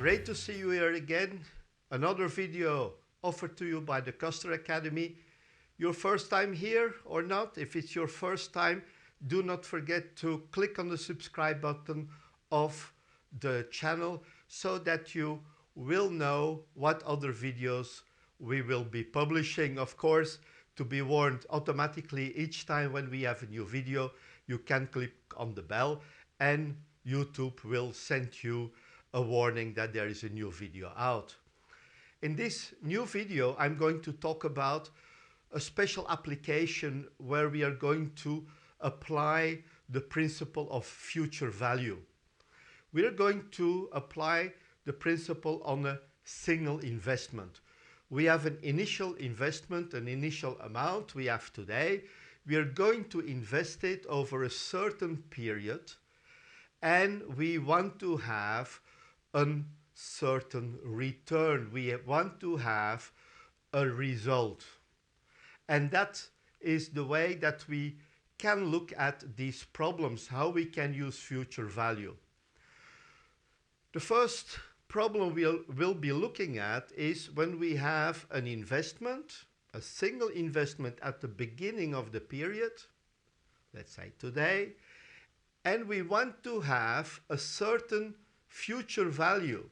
Great to see you here again. Another video offered to you by the Ceuster Academy. Your first time here or not? If it's your first time, do not forget to click on the subscribe button of the channel so that you will know what other videos we will be publishing. Of course, to be warned automatically each time when we have a new video, you can click on the bell and YouTube will send you a warning that there is a new video out. In this new video, I'm going to talk about a special application where we are going to apply the principle of future value. We are going to apply the principle on a single investment. We have an initial investment, an initial amount we have today. We are going to invest it over a certain period and we want to have a certain return. We want to have a result. And that is the way that we can look at these problems, how we can use future value. The first problem we'll be looking at is when we have an investment, a single investment at the beginning of the period, let's say today, and we want to have a certain future value.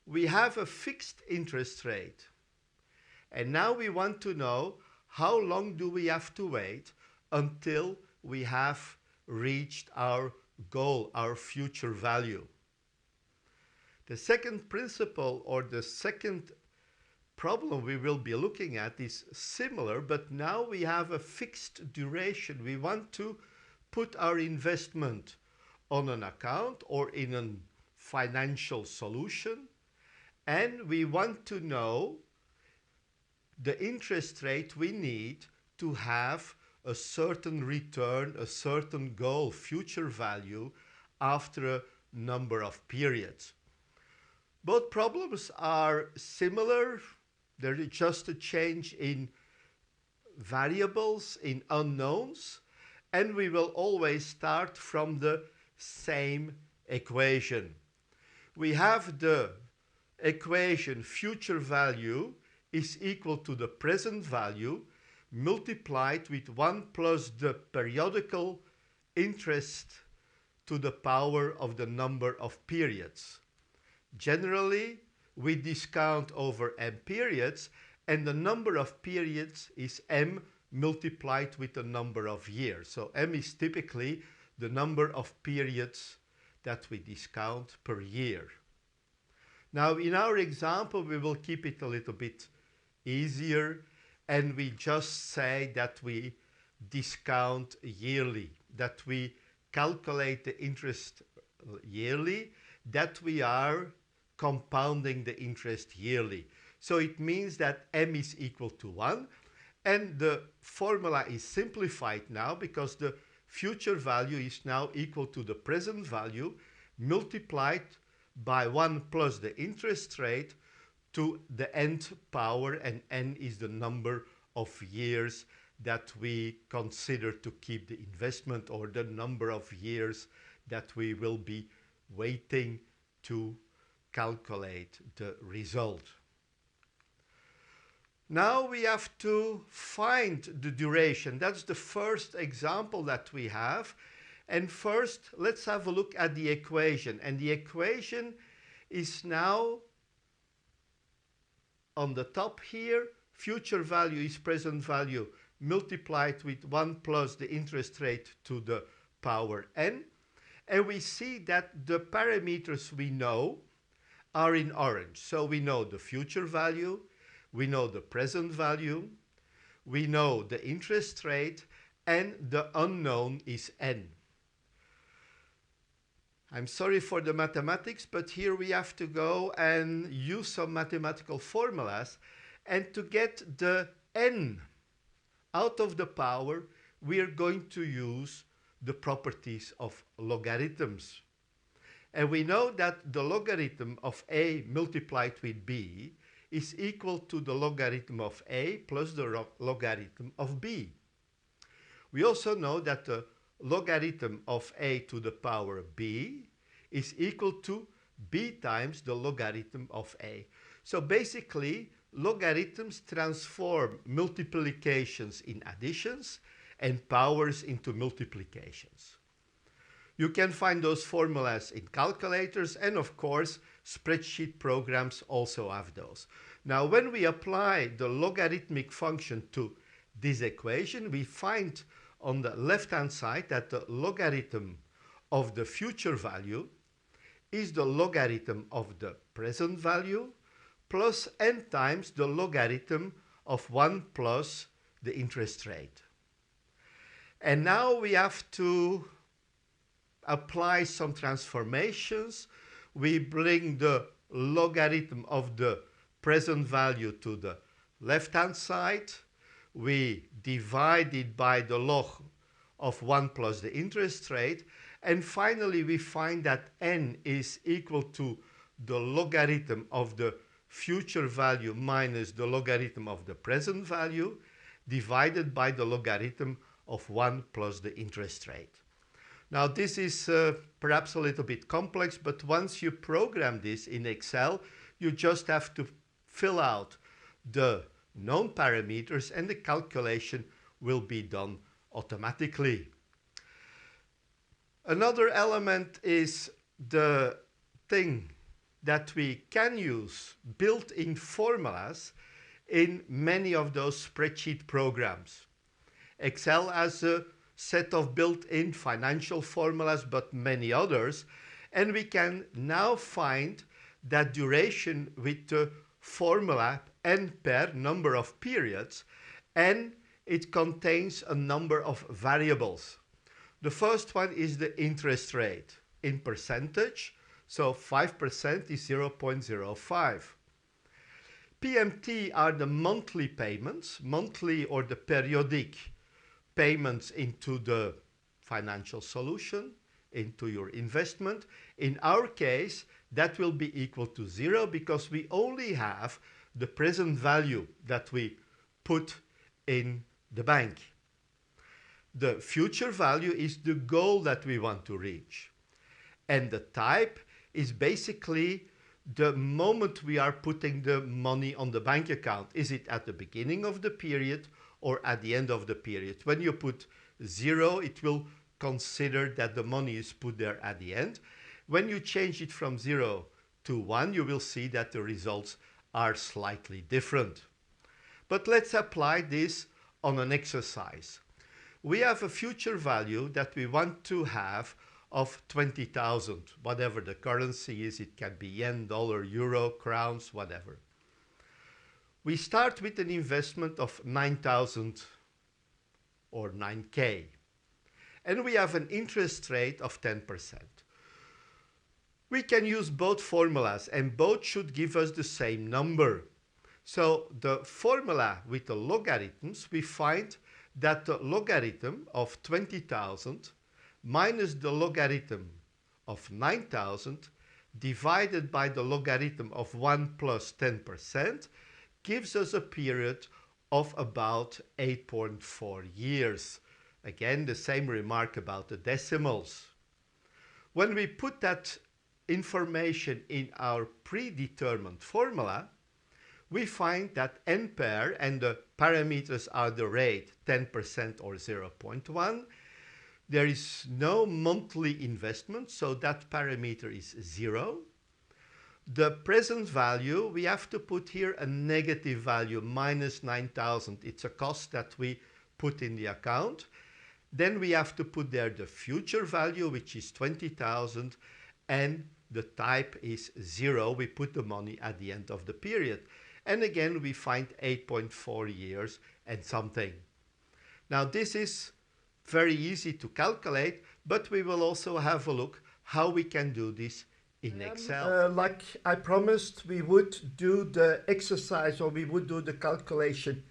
We have a fixed interest rate, and now we want to know how long do we have to wait until we have reached our goal, our future value. The second principle, or the second problem we will be looking at, is similar, but now we have a fixed duration. We want to put our investment on an account or in a financial solution, and we want to know the interest rate we need to have a certain return, a certain goal, future value after a number of periods. Both problems are similar. There is just a change in variables, in unknowns, and we will always start from the same equation. We have the equation future value is equal to the present value multiplied with 1 plus the periodical interest to the power of the number of periods. Generally, we discount over m periods, and the number of periods is m multiplied with the number of years. So m is typically the number of periods that we discount per year. Now, in our example, we will keep it a little bit easier, and we just say that we discount yearly, that we calculate the interest yearly, that we are compounding the interest yearly. So it means that m is equal to 1, and the formula is simplified now because the future value is now equal to the present value multiplied by 1 plus the interest rate to the nth power, and n is the number of years that we consider to keep the investment, or the number of years that we will be waiting to calculate the result. Now we have to find the duration. That's the first example that we have. And first, let's have a look at the equation. And the equation is now on the top here. Future value is present value multiplied with 1 plus the interest rate to the power n. And we see that the parameters we know are in orange. So we know the future value, we know the present value, we know the interest rate, and the unknown is n. I'm sorry for the mathematics, but here we have to go and use some mathematical formulas. And to get the n out of the power, we are going to use the properties of logarithms. And we know that the logarithm of a multiplied with b is equal to the logarithm of a plus the logarithm of b. We also know that the logarithm of a to the power b is equal to b times the logarithm of a. So basically, logarithms transform multiplications in additions and powers into multiplications. You can find those formulas in calculators, and of course, spreadsheet programs also have those. Now, when we apply the logarithmic function to this equation, we find on the left-hand side that the logarithm of the future value is the logarithm of the present value plus n times the logarithm of 1 plus the interest rate. And now we have to apply some transformations. We bring the logarithm of the present value to the left-hand side. We divide it by the log of 1 plus the interest rate. And finally, we find that n is equal to the logarithm of the future value minus the logarithm of the present value divided by the logarithm of 1 plus the interest rate. Now, this is perhaps a little bit complex, but once you program this in Excel, you just have to fill out the known parameters and the calculation will be done automatically. Another element is the thing that we can use built-in formulas in many of those spreadsheet programs. Excel has a set of built-in financial formulas, but many others, and we can now find that duration with the formula n per number of periods, and it contains a number of variables. The first one is the interest rate in percentage, so 5% is 0.05. PMT are the monthly payments, monthly or the periodic payments into the financial solution, into your investment. In our case, that will be equal to 0 because we only have the present value that we put in the bank. The future value is the goal that we want to reach. And the type is basically the moment we are putting the money on the bank account. Is it at the beginning of the period or at the end of the period? When you put 0, it will consider that the money is put there at the end. When you change it from 0 to 1, you will see that the results are slightly different. But let's apply this on an exercise. We have a future value that we want to have of 20,000, whatever the currency is. It can be yen, dollar, euro, crowns, whatever. We start with an investment of 9,000 or 9K, and we have an interest rate of 10%. We can use both formulas, and both should give us the same number. So the formula with the logarithms, we find that the logarithm of 20,000 minus the logarithm of 9,000 divided by the logarithm of 1 plus 10% gives us a period of about 8.4 years. Again, the same remark about the decimals. When we put that information in our predetermined formula, we find that n pair, and the parameters are the rate 10% or 0.1. There is no monthly investment, so that parameter is 0. The present value, we have to put here a negative value, minus 9,000. It's a cost that we put in the account. Then we have to put there the future value, which is 20,000, and the type is 0. We put the money at the end of the period. And again, we find 8.4 years and something. Now, this is very easy to calculate, but we will also have a look how we can do this in Excel. Like I promised, we would do the exercise, or we would do the calculation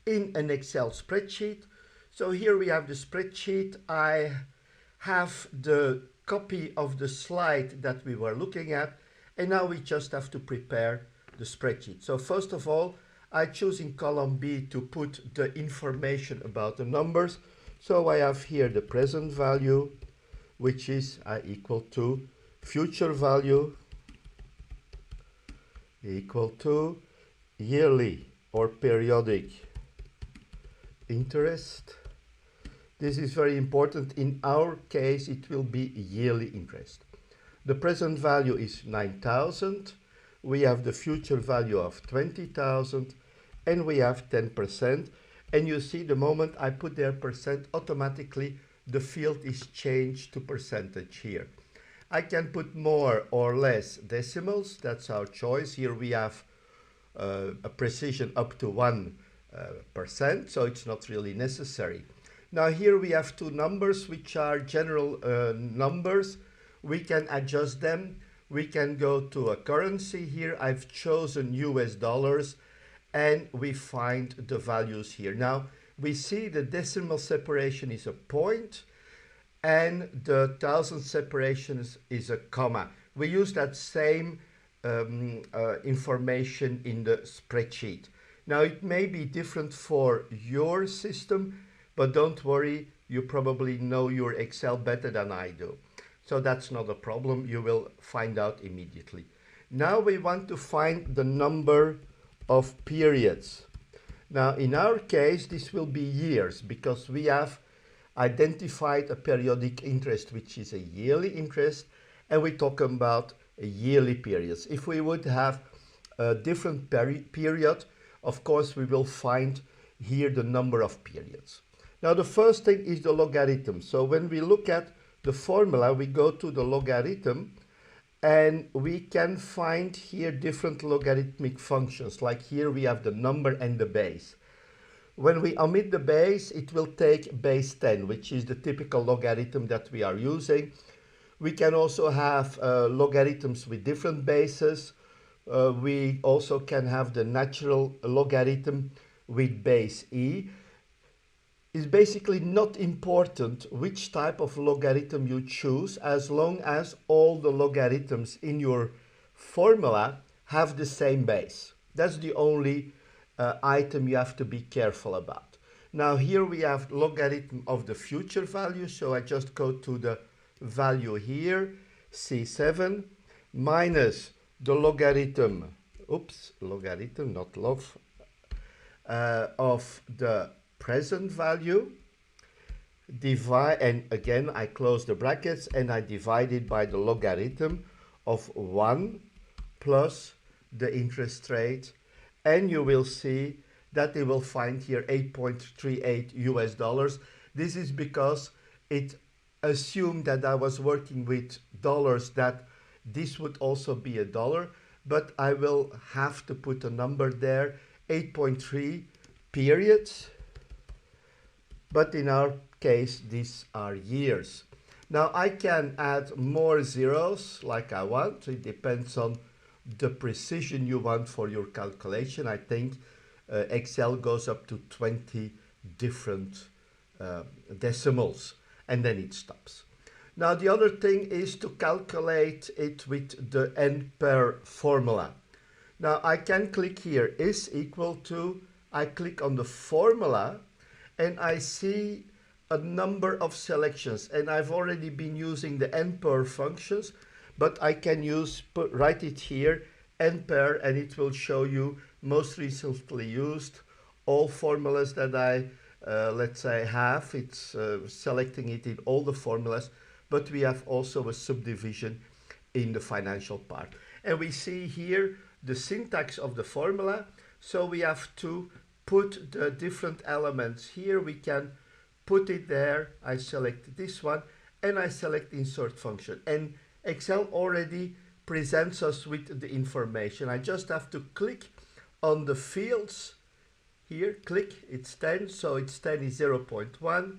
in an Excel spreadsheet. So here we have the spreadsheet. I have the copy of the slide that we were looking at, and now we just have to prepare the spreadsheet. So first of all, I choose in column B to put the information about the numbers. So I have here the present value, which is equal to future value equal to yearly or periodic interest. This is very important. In our case, it will be yearly interest. The present value is 9,000. We have the future value of 20,000 and we have 10%. And you see the moment I put there percent, automatically the field is changed to percentage here. I can put more or less decimals. That's our choice. Here we have a precision up to 1%, so it's not really necessary. Now here we have two numbers which are general numbers. We can adjust them. We can go to a currency here. I've chosen US dollars and we find the values here. Now we see the decimal separation is a point and the thousand separation is a comma. We use that same information in the spreadsheet. Now it may be different for your system, but don't worry, you probably know your Excel better than I do. So that's not a problem, you will find out immediately. Now we want to find the number of periods. Now in our case, this will be years because we have identified a periodic interest, which is a yearly interest, and we talk about yearly periods. If we would have a different period, of course, we will find here the number of periods. Now, the first thing is the logarithm. So when we look at the formula, we go to the logarithm and we can find here different logarithmic functions. Like here we have the number and the base. When we omit the base, it will take base 10, which is the typical logarithm that we are using. We can also have logarithms with different bases. We also can have the natural logarithm with base e. It's basically not important which type of logarithm you choose, as long as all the logarithms in your formula have the same base. That's the only item you have to be careful about. Now here we have logarithm of the future value, so I just go to the value here, C7, minus the logarithm, logarithm, not log, of the present value, divide, and again I close the brackets and I divide it by the logarithm of 1 plus the interest rate, and you will see that they will find here 8.38 US dollars. This is because it assumed that I was working with dollars, that this would also be a dollar, but I will have to put a number there, 8.3 periods, but in our case these are years. Now I can add more zeros like I want. It depends on the precision you want for your calculation. I think Excel goes up to 20 different decimals and then it stops. Now the other thing is to calculate it with the n-per formula. Now I can click here, is equal to, I click on the formula and I see a number of selections, and I've already been using the n-per functions, but I can write it here, n-per, and it will show you most recently used, all formulas that I, let's say, have. It's selecting it in all the formulas, but we have also a subdivision in the financial part. And we see here the syntax of the formula, so we have to put the different elements here. We can put it there. I select this one and I select insert function, and Excel already presents us with the information. I just have to click on the fields here, click, it's 10, so it's 10 is 0.1.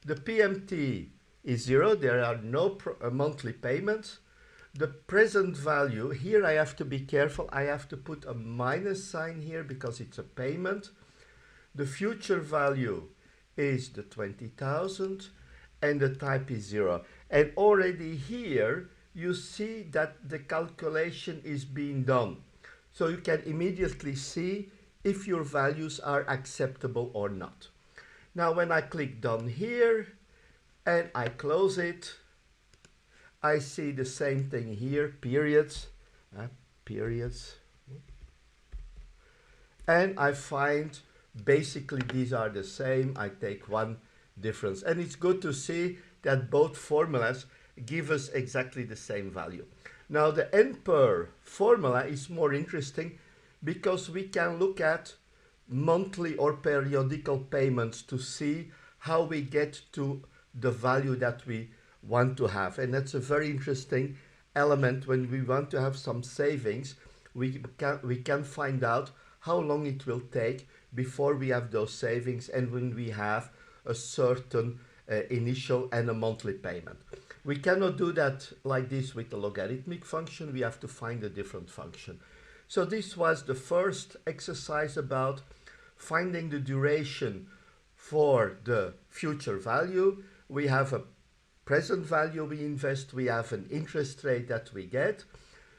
The PMT is 0, there are no monthly payments. The present value, here I have to be careful, I have to put a minus sign here because it's a payment. The future value is the 20,000 and the type is 0. And already here you see that the calculation is being done. So you can immediately see if your values are acceptable or not. Now when I click done here and I close it, I see the same thing here, periods, periods. and I find basically these are the same. I take one difference, and it's good to see that both formulas give us exactly the same value. Now the n per formula is more interesting because we can look at monthly or periodical payments to see how we get to the value that we want to have. And that's a very interesting element. When we want to have some savings, we can find out how long it will take before we have those savings and when we have a certain initial and a monthly payment. We cannot do that like this with the logarithmic function. We have to find a different function. So this was the first exercise about finding the duration for the future value. We have a present value we invest, we have an interest rate that we get,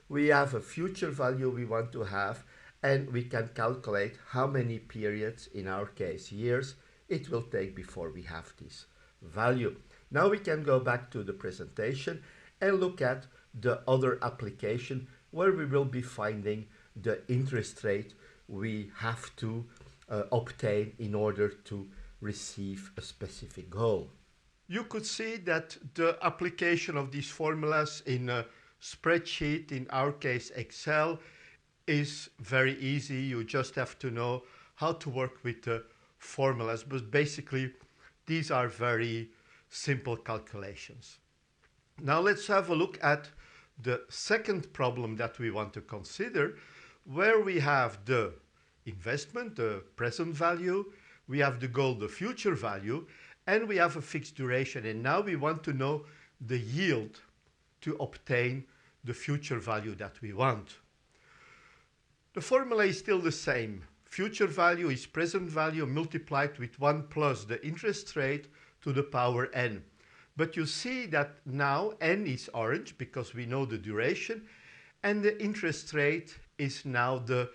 we have a future value we want to have, and we can calculate how many periods, in our case years, it will take before we have this value. Now we can go back to the presentation and look at the other application where we will be finding the interest rate we have to obtain in order to receive a specific goal. You could see that the application of these formulas in a spreadsheet, in our case Excel, is very easy. You just have to know how to work with the formulas, but basically these are very simple calculations. Now let's have a look at the second problem that we want to consider, where we have the investment, the present value, we have the goal, the future value, and we have a fixed duration. And now we want to know the yield to obtain the future value that we want. The formula is still the same. Future value is present value multiplied with 1 plus the interest rate to the power n. But you see that now n is orange because we know the duration, and the interest rate is now the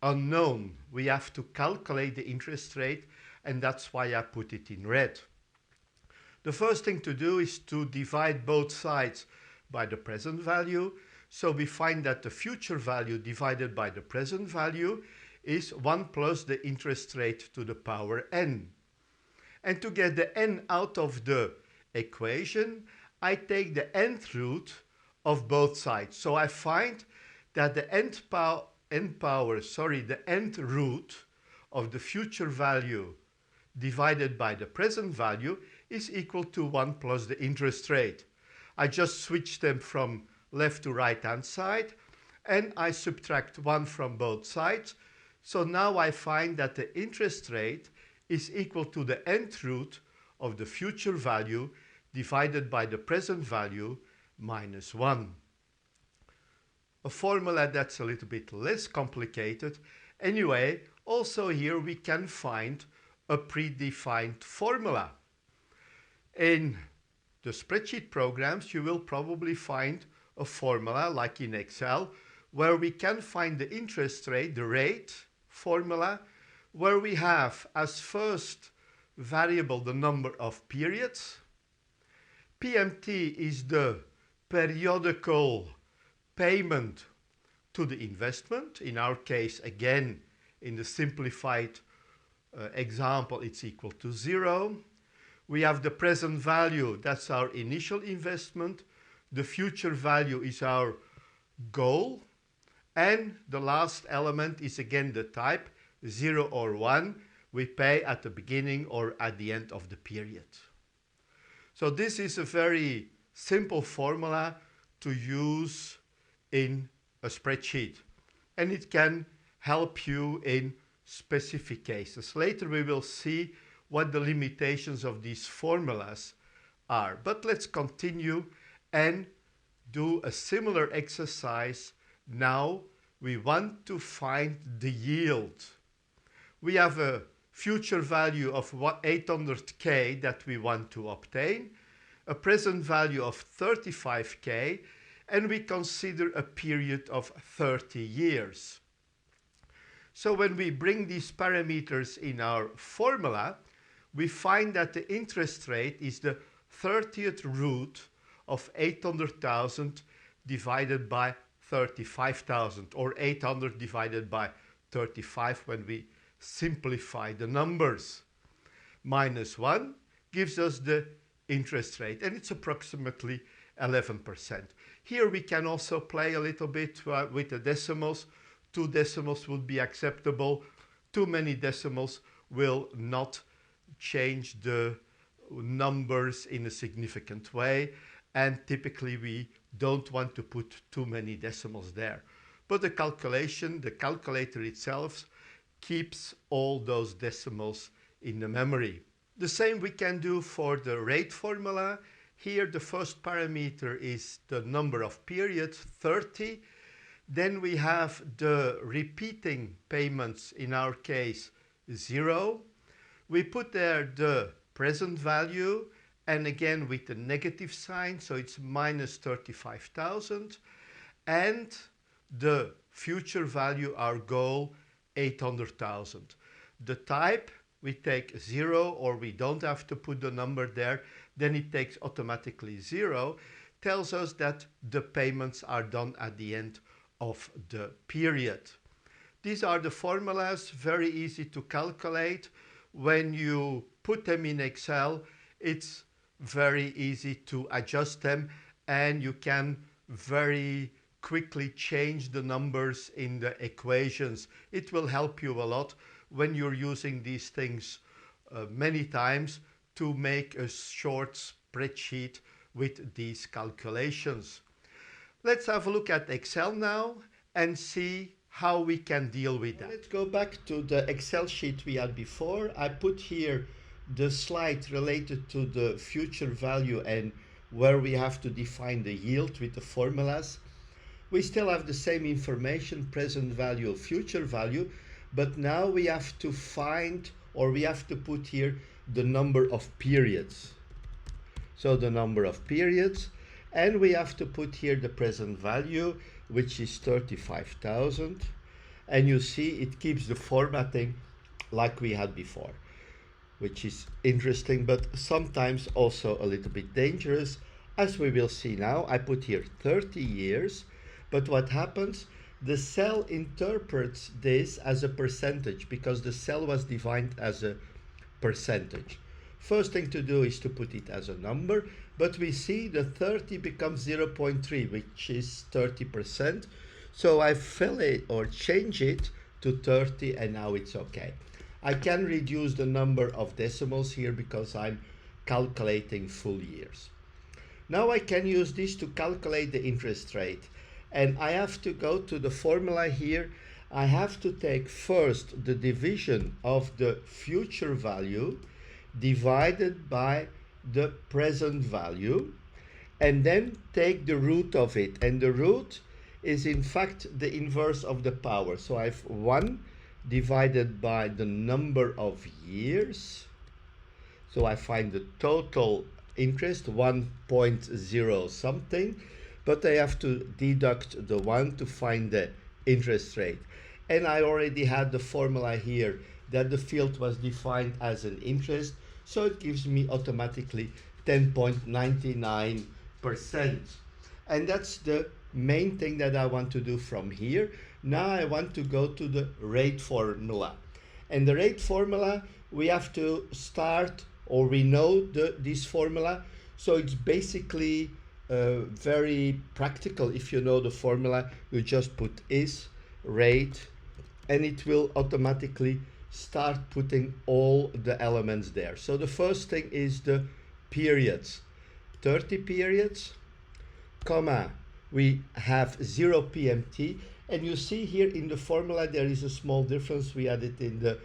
unknown. We have to calculate the interest rate, and that's why I put it in red. The first thing to do is to divide both sides by the present value. So we find that the future value divided by the present value is 1 plus the interest rate to the power n. And to get the n out of the equation, I take the nth root of both sides. So I find that the nth root of the future value divided by the present value is equal to 1 plus the interest rate. I just switch them from left to right hand side, and I subtract 1 from both sides. So now I find that the interest rate is equal to the nth root of the future value divided by the present value minus 1. A formula that's a little bit less complicated. Anyway, also here we can find a predefined formula. In the spreadsheet programs, you will probably find a formula like in Excel where we can find the interest rate, the rate formula, where we have as first variable the number of periods. PMT is the periodical payment to the investment. In our case, again, in the simplified example, it's equal to 0. We have the present value, that's our initial investment. The future value is our goal. And the last element is again the type, 0 or 1. We pay at the beginning or at the end of the period. So this is a very simple formula to use in a spreadsheet. And it can help you in specific cases. Later we will see what the limitations of these formulas are. But let's continue and do a similar exercise. Now we want to find the yield. We have a future value of 800k that we want to obtain, a present value of 35k, and we consider a period of 30 years. So when we bring these parameters in our formula, we find that the interest rate is the 30th root of 800,000 divided by 35,000, or 800 divided by 35 when we simplify the numbers. -1 gives us the interest rate, and it's approximately 11%. Here we can also play a little bit with the decimals. 2 decimals would be acceptable. Too many decimals will not change the numbers in a significant way, and typically we don't want to put too many decimals there. But the calculator itself keeps all those decimals in the memory. The same we can do for the rate formula. Here the first parameter is the number of periods, 30. Then we have the repeating payments, in our case 0. We put there the present value, and again with the negative sign, so it's minus 35,000. And the future value, our goal, 800,000. The type, we take 0, or we don't have to put the number there, then it takes automatically 0, tells us that the payments are done at the end of the period. These are the formulas, very easy to calculate. When you put them in Excel, it's very easy to adjust them, and you can very quickly change the numbers in the equations. It will help you a lot when you're using these things many times to make a short spreadsheet with these calculations. Let's have a look at Excel now and see how we can deal with that. Let's go back to the Excel sheet we had before. I put here the slide related to the future value and where we have to define the yield with the formulas. We still have the same information, present value, future value, but now we have to find, or we have to put here the number of periods. So the number of periods, and we have to put here the present value, which is 35,000. And you see it keeps the formatting like we had before, which is interesting, but sometimes also a little bit dangerous, as we will see now. I put here 30 years, but what happens? The cell interprets this as a percentage because the cell was defined as a percentage. First thing to do is to put it as a number, but we see the 30 becomes 0.3, which is 30%. So I fill it or change it to 30, and now it's okay. I can reduce the number of decimals here because I'm calculating full years. Now I can use this to calculate the interest rate. And I have to go to the formula here. I have to take first the division of the future value divided by the present value, and then take the root of it. And the root is in fact the inverse of the power. So I have 1 divided by the number of years. So I find the total interest, 1.0 something. But I have to deduct the 1 to find the interest rate. And I already had the formula here that the field was defined as an interest, so it gives me automatically 10.99%. And that's the main thing that I want to do from here. Now I want to go to the rate formula. And the rate formula, we have to start, or we know this formula, so it's basically very practical. If you know the formula, you just put is rate, and it will automatically start putting all the elements there. So the first thing is the periods, 30 periods, comma, we have 0 PMT, and you see here in the formula there is a small difference. We had it in the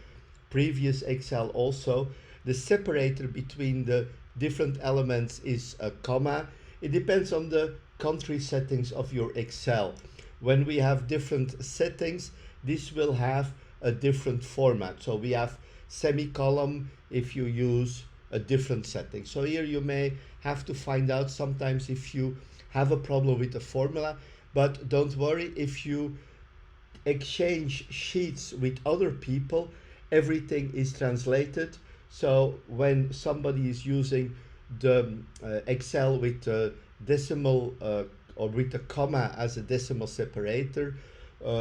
previous Excel also. The separator between the different elements is a comma. It depends on the country settings of your Excel. When we have different settings, this will have a different format. So we have semicolon if you use a different setting. So here you may have to find out sometimes if you have a problem with the formula, but don't worry, if you exchange sheets with other people, everything is translated. So when somebody is using the Excel with the decimal or with the comma as a decimal separator,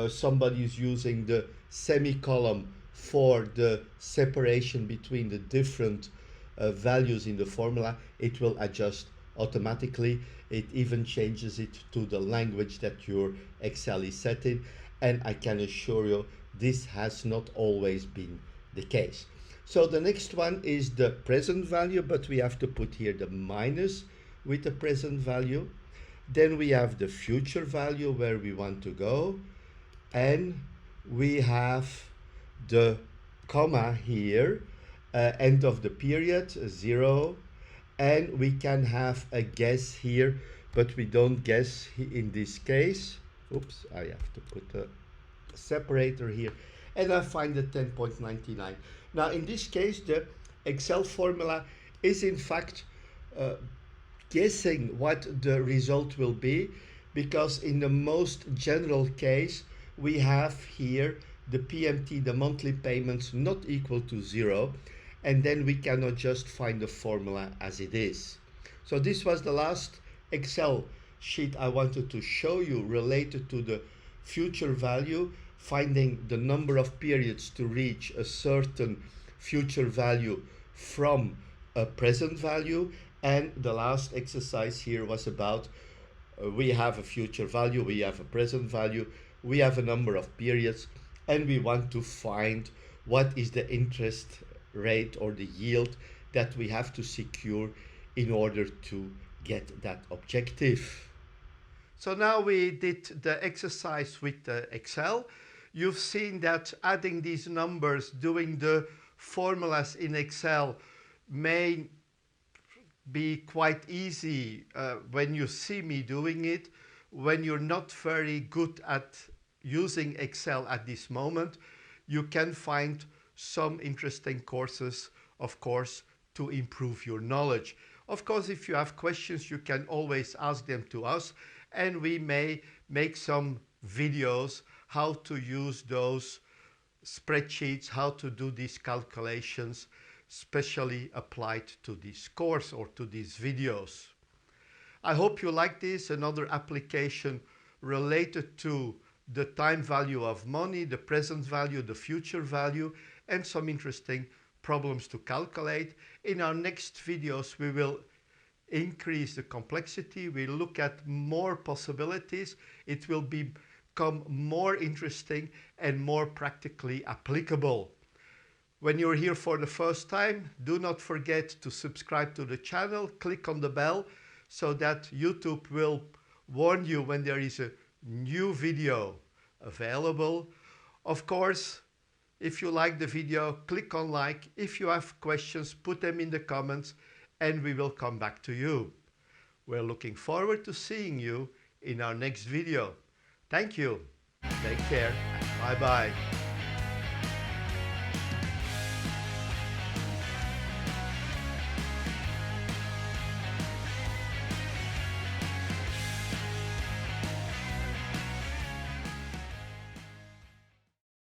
somebody is using the semicolon for the separation between the different values in the formula, it will adjust automatically. It even changes it to the language that your Excel is set in, and I can assure you this has not always been the case. So the next one is the present value, but we have to put here the minus with the present value. Then we have the future value where we want to go, and we have the comma here, end of the period, 0, and we can have a guess here, but we don't guess in this case. Oops, I have to put a separator here, and I find the 10.99. Now in this case the Excel formula is in fact guessing what the result will be, because in the most general case we have here the PMT, the monthly payments, not equal to 0, and then we cannot just find the formula as it is. So this was the last Excel sheet I wanted to show you related to the future value, finding the number of periods to reach a certain future value from a present value. And the last exercise here was about we have a future value, we have a present value, we have a number of periods, and we want to find what is the interest rate or the yield that we have to secure in order to get that objective. So now we did the exercise with Excel. You've seen that adding these numbers, doing the formulas in Excel may be quite easy when you see me doing it. When you're not very good at using Excel at this moment, you can find some interesting courses, of course, to improve your knowledge. Of course, if you have questions, you can always ask them to us, and we may make some videos how to use those spreadsheets, how to do these calculations, specially applied to this course or to these videos. I hope you like this, another application related to the time value of money, the present value, the future value, and some interesting problems to calculate. In our next videos, we will increase the complexity. We look at more possibilities. It will become more interesting and more practically applicable. When you're here for the first time, do not forget to subscribe to the channel. Click on the bell so that YouTube will warn you when there is a new video available. Of course, if you like the video, click on like. If you have questions, put them in the comments and we will come back to you. We're looking forward to seeing you in our next video. Thank you. Take care. Bye-bye.